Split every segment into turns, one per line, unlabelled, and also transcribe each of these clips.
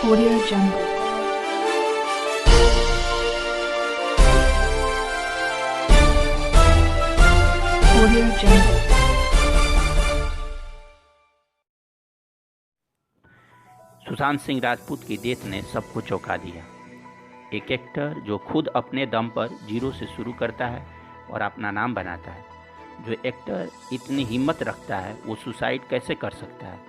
Audio Jungle. Audio Jungle.
Sushant Singh Rajput की death ने सबको चौंका दिया। एक एक्टर जो खुद अपने दम पर जीरो से शुरू करता है और अपना नाम बनाता है, जो एक्टर इतनी हिम्मत रखता है वो सुसाइड कैसे कर सकता है?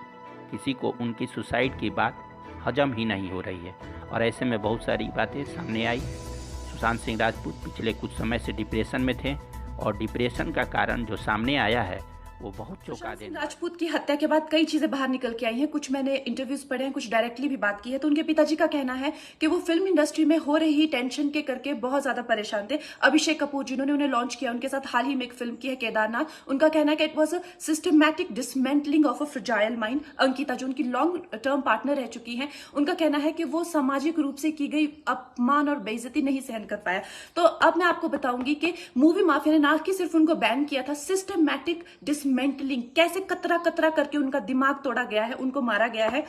किसी को उनकी सुसाइड की बात हजम ही नहीं हो रही है और ऐसे में बहुत सारी बातें सामने आई। सुशांत सिंह राजपूत पिछले कुछ समय से डिप्रेशन में थे और डिप्रेशन का कारण जो सामने आया है वो बहुत चौंका देने।
राजपूत की हत्या के बाद कई चीजें बाहर निकल के आई हैं। कुछ मैंने इंटरव्यूज पढ़े हैं, कुछ डायरेक्टली भी बात की है। तो उनके पिताजी का कहना है कि वो फिल्म इंडस्ट्री में हो रही टेंशन के करके बहुत ज्यादा परेशान थे। अभिषेक कपूर जिन्होंने उन्हें लॉन्च किया, उनके साथ हाल ही में एक फिल्म की है केदारनाथ, उनका कहना है कि it was a systematic dismantling of a fragile mind. Ankita जो उनकी लॉन्ग टर्म पार्टनर रह चुकी है, उनका कहना है कि वो सामाजिक रूप से की गई अपमान और बेइज्जती नहीं सहन कर पाया। तो अब मैं आपको बताऊंगी कि मूवी माफिया ने ना कि सिर्फ उनको बैन किया था, सिस्टमैटिक डिसमेंटलिंग, कैसे कतरा कतरा करके उनका दिमाग तोड़ा गया है, उनको मारा गया है।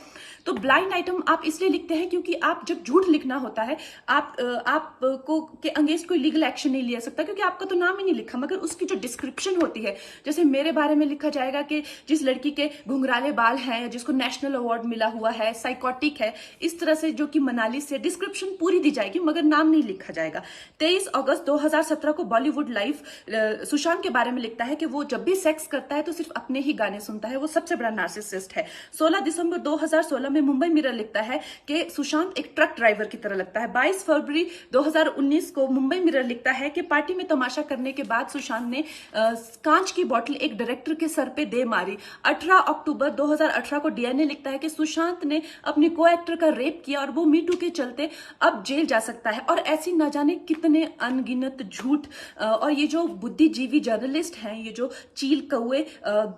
तो ब्लाइंड आइटम आप इसलिए लिखते हैं क्योंकि आप जब झूठ लिखना होता है, आपको के अगेंस्ट कोई लीगल एक्शन नहीं लिया सकता क्योंकि आपका तो नाम ही नहीं लिखा, मगर उसकी जो डिस्क्रिप्शन होती है, जैसे मेरे बारे में लिखा जाएगा कि जिस लड़की के घुंघराले बाल हैं, जिसको नेशनल अवार्ड मिला हुआ है, साइकोटिक है, इस तरह से जो कि मनाली से डिस्क्रिप्शन पूरी दी जाएगी मगर नाम नहीं लिखा जाएगा। 23 अगस्त 2017 को बॉलीवुड लाइव सुशांत के बारे में लिखता है कि वो जब भी सेक्स करता है तो सिर्फ अपने ही गाने सुनता है, वो सबसे बड़ा नार्सिसिस्ट है। 16 दिसंबर 2016 में मुंबई मिरर लिखता है कि सुशांत एक ट्रक ड्राइवर की तरह लगता है। 22 फरवरी 2019 को मुंबई मिरर लिखता है कि पार्टी में तमाशा करने के बाद सुशांत ने कांच की बोतल एक डायरेक्टर के सर पे दे मारी। 18 अक्टूबर 2018 को डीएनए लिखता है कि सुशांत ने अपने को एक्टर का रेप किया और वो मीटू के चलते अब जेल जा सकता है। और ऐसी न जाने कितने अनगिनत झूठ। और ये जो बुद्धिजीवी जर्नलिस्ट हैं, ये जो चील कौए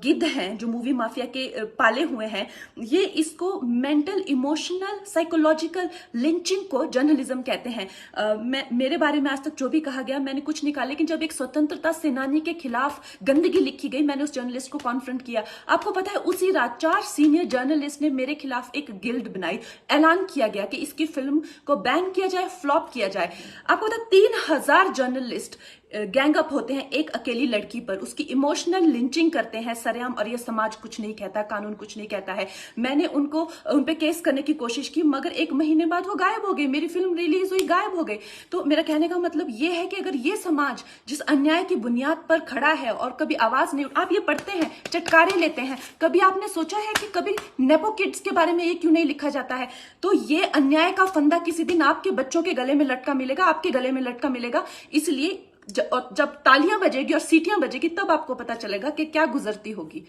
गिद्ध हैं जो मूवी माफिया के पाले हुए हैं, ये इसको मेंटल इमोशनल साइकोलॉजिकल लिंचिंग को जर्नलिज्म कहते हैं। मेरे बारे में आज तक जो भी कहा गया मैंने कुछ नहीं कहा, लेकिन जब एक स्वतंत्रता सेनानी के खिलाफ गंदगी लिखी गई, मैंने उस जर्नलिस्ट को कॉन्फ्रंट किया। आपको पता है उसी रात 4 सीनियर जर्नलिस्ट ने मेरे खिलाफ एक गिल्ड बनाई, ऐलान किया गया कि इसकी फिल्म को बैन किया जाए, फ्लॉप किया जाए। आपको पता 3000 जर्नलिस्ट गैंग अप होते हैं एक अकेली लड़की पर, उसकी इमोशनल लिंचिंग करते हैं सरेआम, और ये समाज कुछ नहीं कहता, कानून कुछ नहीं कहता है। मैंने उन पे केस करने की कोशिश की मगर 1 महीने बाद वो गायब हो गई, मेरी फिल्म रिलीज हुई, गायब हो गई। तो मेरा कहने का मतलब ये है कि अगर ये समाज जिस अन्याय की बुनियाद पर खड़ा है और कभी आवाज नहीं, आप ये पढ़ते हैं, चटकारे लेते हैं, कभी आपने सोचा है कि कभी नेपो किड्स के बारे में ये क्यों नहीं लिखा जाता है? तो ये अन्याय का फंदा किसी दिन आपके बच्चों के गले में लटका मिलेगा, आपके गले में लटका मिलेगा। इसलिए जब तालियां बजेगी और सीटियां बजेगी तब आपको पता चलेगा कि क्या गुजरती होगी।